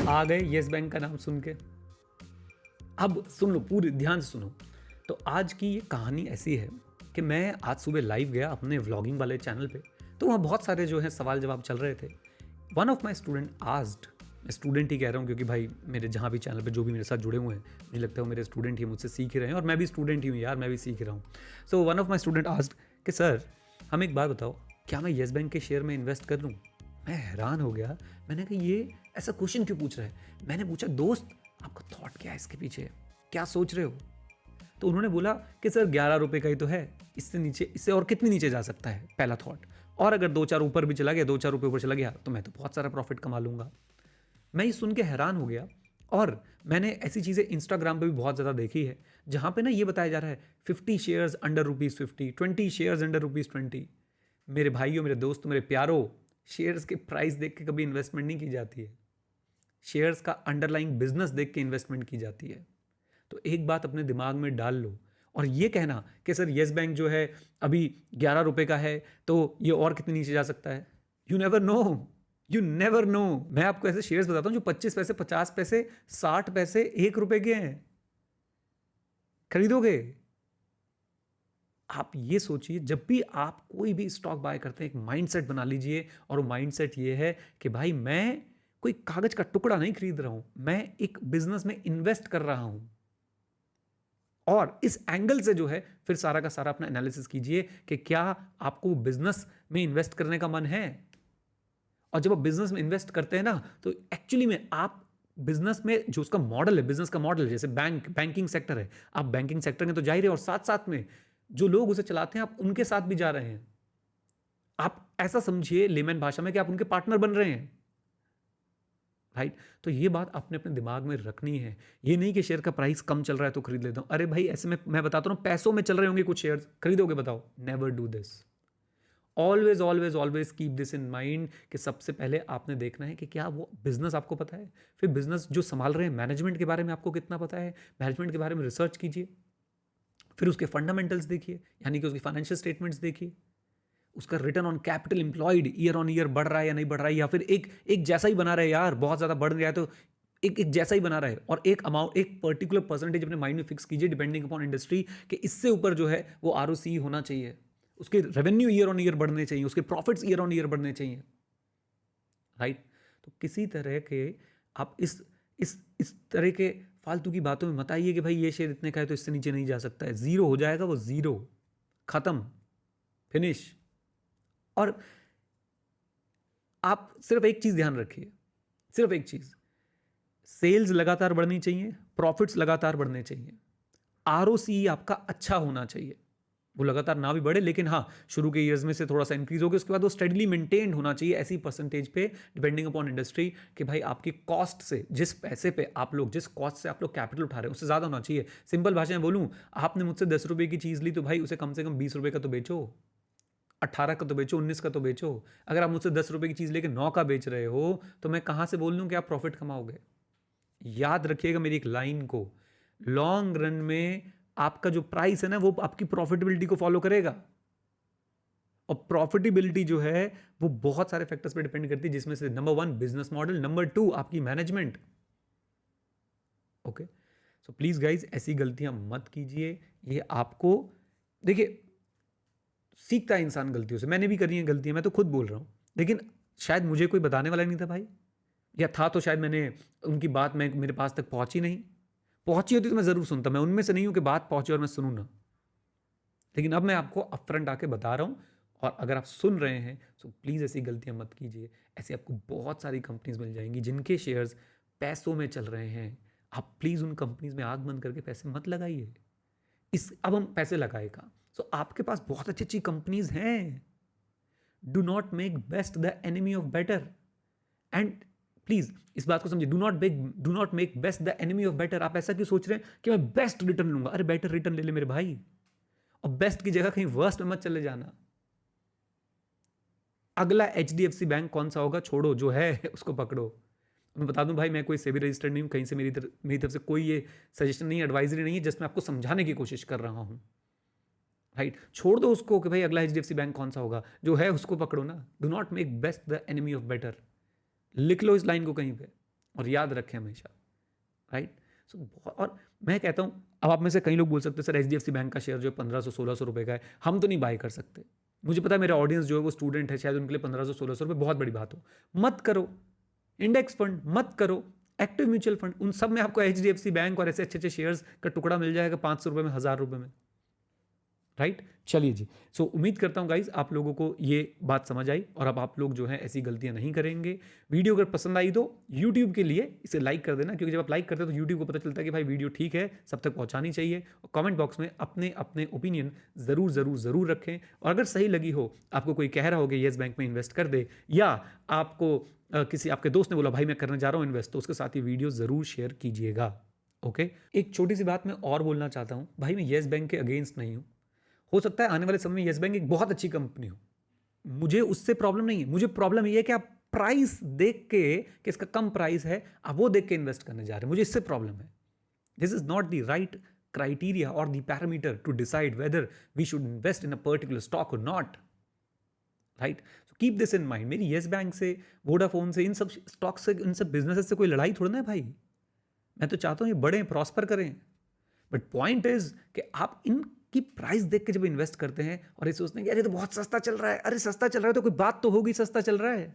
आ गए yes bank का नाम सुन के। अब सुन लो, पूरी ध्यान से सुनो। तो आज की ये कहानी ऐसी है कि मैं आज सुबह लाइव गया अपने व्लॉगिंग वाले चैनल पे। तो वहाँ बहुत सारे जो है सवाल जवाब चल रहे थे। One of my student asked, मैं स्टूडेंट ही कह रहा हूँ क्योंकि भाई मेरे जहाँ भी चैनल पे जो भी मेरे साथ जुड़े हुए हैं, मुझे लगता है वो मेरे स्टूडेंट ही मुझसे सीख ही रहे हैं, और मैं भी स्टूडेंट ही हूँ यार, मैं भी सीख रहा हूँ। So one of my student asked कि सर हम एक बात बताओ, क्या मैं येस बैंक के शेयर में इन्वेस्ट कर लूँ? मैं हैरान हो गया। मैंने कहा ये ऐसा क्वेश्चन क्यों पूछ रहा है? मैंने पूछा दोस्त आपका थॉट क्या है इसके पीछे, क्या सोच रहे हो? तो उन्होंने बोला कि सर 11 रुपए का ही तो है, इससे नीचे, इससे और कितनी नीचे जा सकता है, पहला थॉट। और अगर 2-4 ऊपर भी चला गया, 2-4 रुपए ऊपर चला गया तो मैं तो बहुत सारा प्रॉफिट कमा लूंगा। मैं ये सुन के हैरान हो गया। और मैंने ऐसी चीज़ें इंस्टाग्राम पे भी बहुत ज़्यादा देखी है जहाँ पे ना ये बताया जा रहा है 50 शेयर्स अंडर ₹50, 20 शेयर्स अंडर ₹20। मेरे भाइयों, मेरे दोस्तों, मेरे प्यारों, शेयर्स के प्राइस देख के कभी इन्वेस्टमेंट नहीं की जाती है। शेयर्स का अंडरलाइंग बिजनेस देख के इन्वेस्टमेंट की जाती है। तो एक बात अपने दिमाग में डाल लो, और ये कहना कि सर येस बैंक जो है अभी 11 रुपए का है तो ये और कितने नीचे जा सकता है, you never know, you never know. मैं आपको ऐसे शेयर्स बताता हूं जो 25 पैसे, 50 पैसे, 60 पैसे, 1 रुपए के हैं। खरीदोगे? आप ये सोचिए, जब भी आप कोई भी स्टॉक बाय करते हैं एक माइंडसेट बना लीजिए, और वो माइंडसेट ये है कि भाई मैं कोई कागज का टुकड़ा नहीं खरीद रहा हूं, मैं एक बिजनेस में इन्वेस्ट कर रहा हूं। और इस एंगल से जो है फिर सारा का सारा अपना एनालिसिस कीजिए कि क्या आपको बिजनेस में इन्वेस्ट करने का मन है। और जब आप बिजनेस में इन्वेस्ट करते हैं ना, तो एक्चुअली में आप बिजनेस में जो उसका मॉडल है, बिजनेस का मॉडल, जैसे बैंकिंग सेक्टर है, आप बैंकिंग सेक्टर में तो जा ही रहे हो, और साथ साथ में जो लोग उसे चलाते हैं आप उनके साथ भी जा रहे हैं। आप ऐसा समझिए लेमन भाषा में कि आप उनके पार्टनर बन रहे हैं, राइट? तो ये बात अपने अपने दिमाग में रखनी है। ये नहीं कि शेयर का प्राइस कम चल रहा है तो खरीद लेता हूं। अरे भाई ऐसे में मैं बताता हूं पैसों में चल रहे होंगे कुछ शेयर्स, खरीदोगे? बताओ। Never do this. Always always always keep this in mind कि सबसे पहले आपने देखना है कि क्या वो बिजनेस आपको पता है, फिर बिजनेस जो संभाल रहे हैं मैनेजमेंट के बारे में आपको कितना पता है, मैनेजमेंट के बारे में रिसर्च कीजिए, फिर उसके फंडामेंटल्स देखिए, यानी कि उसकी फाइनेंशियल स्टेटमेंट्स देखिए, उसका return on capital employed year on year बढ़ रहा है या नहीं बढ़ रहा है, या फिर एक एक जैसा ही बना रहे यार, बहुत ज्यादा बढ़ गया है तो एक जैसा ही बना रहा है। और एक अमाउंट, एक पर्टिकुलर परसेंटेज अपने माइंड में फिक्स कीजिए डिपेंडिंग अपॉन इंडस्ट्री, कि इससे ऊपर जो है वो ROCE होना चाहिए, उसके रेवेन्यू ईयर ऑन ईयर बढ़ने चाहिए, उसके प्रॉफिट्स ईयर ऑन ईयर बढ़ने चाहिए, राइट? तो किसी तरह के आप इस तरह के फालतू की बातों में मत आइए कि भाई ये शेयर इतने का है तो इससे नीचे नहीं जा सकता है। जीरो हो जाएगा वो, जीरो, खत्म, फिनिश। और आप सिर्फ एक चीज ध्यान रखिए, सिर्फ एक चीज, सेल्स लगातार बढ़नी चाहिए, प्रॉफिट्स लगातार बढ़ने चाहिए, ROCE आपका अच्छा होना चाहिए। वो लगातार ना भी बढ़े, लेकिन हाँ शुरू के ईयर्स में से थोड़ा सा इंक्रीज हो गया, उसके बाद वो स्टेडली मेंटेन्ड होना चाहिए ऐसी परसेंटेज पे, डिपेंडिंग अपॉन इंडस्ट्री, कि भाई आपकी कॉस्ट से, जिस पैसे पे आप लोग, जिस कॉस्ट से आप लोग कैपिटल उठा रहे हैं उससे ज्यादा होना चाहिए। सिंपल भाषा में बोलूं, आपने मुझसे 10 रुपए की चीज ली तो भाई उसे कम से कम 20 रुपए का तो बेचो, 18 का तो बेचो, 19 का तो बेचो। अगर आप मुझसे 10 रुपए की चीज लेके 9 का बेच रहे हो तो मैं कहां से बोल दूं कि आप प्रॉफिट कमाओगे? याद रखिएगा मेरी एक लाइन को, लॉन्ग रन में आपका जो प्राइस है ना वो आपकी प्रॉफिटेबिलिटी को फॉलो करेगा। और प्रॉफिटेबिलिटी जो है वो बहुत सारे फैक्टर्स पे डिपेंड करती है, जिसमें से नंबर 1 बिजनेस मॉडल, नंबर 2 आपकी management. Okay, so please guys ऐसी गलतियां मत कीजिए। ये आपको, देखिए, सीखता है इंसान गलतियों से, मैंने भी करी है गलतियां, मैं तो खुद बोल रहा हूं, लेकिन शायद मुझे कोई बताने वाला नहीं था भाई, या था तो शायद मैंने उनकी बात में मेरे पास तक पहुंची नहीं, पहुंची होती तो मैं जरूर सुनता। मैं उनमें से नहीं हूं कि बात पहुंचे और मैं सुनूं ना, लेकिन अब मैं आपको अपफ्रंट आके बता रहा हूं। और अगर आप सुन रहे हैं तो प्लीज़ ऐसी गलतियां मत कीजिए। ऐसे आपको बहुत सारी कंपनीज मिल जाएंगी जिनके शेयर्स पैसों में चल रहे हैं। आप प्लीज़ उन कंपनीज में आग बंद करके पैसे मत लगाइए। अब हम पैसे लगाए कहाँ? सो आपके पास बहुत अच्छी अच्छी कंपनीज हैं। Do not make best the enemy of better. And please इस बात को समझिए, do not make best the enemy of better. आप ऐसा क्यों सोच रहे हैं कि मैं बेस्ट रिटर्न लूंगा? अरे बेटर रिटर्न ले ले मेरे भाई, और बेस्ट की जगह कहीं वर्स्ट में मत चले जाना। अगला HDFC बैंक कौन सा होगा छोड़ो, जो है उसको पकड़ो। मैं बता दूं भाई, मैं कोई सेबी रजिस्टर्ड नहीं हूं, कहीं से मेरी तरफ से कोई ये सजेशन नहीं, एडवाइजरी नहीं है, जस्ट मैं आपको समझाने की कोशिश कर रहा हूं। राइट? छोड़ दो उसको कि भाई अगला एचडीएफसी बैंक कौन सा होगा, जो है उसको पकड़ो ना। Do not make best the enemy of better. लिख लो इस लाइन को कहीं पे और याद रखें हमेशा, राइट? और मैं कहता हूं, अब आप में से कई लोग बोल सकते हैं सर एचडीएफसी बैंक का शेयर जो है 1500-1600 रुपए का है, हम तो नहीं बाय कर सकते। मुझे पता है मेरा ऑडियंस जो है वो स्टूडेंट है, शायद उनके लिए 1500-1600 रुपए बहुत बड़ी बात हो। मत करो। इंडेक्स फंड मत करो, एक्टिव म्यूचुअल फंड, उन सब में आपको एचडीएफसी बैंक और ऐसे अच्छे अच्छे शेयर्स का टुकड़ा मिल जाएगा 500 रुपए में, 1000 रुपए में, राइट? चलिए जी। सो उम्मीद करता हूँ गाइज आप लोगों को ये बात समझ आई और अब आप लोग जो है ऐसी गलतियां नहीं करेंगे। वीडियो अगर पसंद आई तो यूट्यूब के लिए इसे लाइक कर देना, क्योंकि जब आप लाइक करते हो तो यूट्यूब को पता चलता है कि भाई वीडियो ठीक है, सब तक पहुंचानी चाहिए। और कमेंट बॉक्स में अपने अपने ओपिनियन ज़रूर ज़रूर ज़रूर रखें। और अगर सही लगी हो, आपको कोई कह रहा हो कि येस बैंक में इन्वेस्ट कर दे, या आपको किसी आपके दोस्त ने बोला भाई मैं करने जा रहा हूँ इन्वेस्ट, तो उसके साथ ये वीडियो ज़रूर शेयर कीजिएगा। ओके, एक छोटी सी बात मैं और बोलना चाहता हूँ, भाई मैं येस बैंक के अगेंस्ट नहीं हूँ। हो सकता है आने वाले समय में येस बैंक एक बहुत अच्छी कंपनी हो, मुझे उससे प्रॉब्लम नहीं है। मुझे प्रॉब्लम ये है कि आप प्राइस देख के, कि इसका कम प्राइस है, आप वो देख के इन्वेस्ट करने जा रहे हैं, मुझे इससे प्रॉब्लम है। This is not the right criteria or the parameter to decide whether we should invest in a particular stock or not, right? So keep this in mind. मेरी येस बैंक से, Vodafone से, इन सब stock से, इन सब businesses से कोई लड़ाई थोड़ा ना है भाई। मैं तो चाहता हूँ ये बढ़े, प्रॉस्पर करें। बट पॉइंट इज कि आप इनकी प्राइस देख के जब इन्वेस्ट करते हैं और ये सोचते हैं कि अरे तो बहुत सस्ता चल रहा है, अरे सस्ता चल रहा है तो कोई बात तो होगी, सस्ता चल रहा है।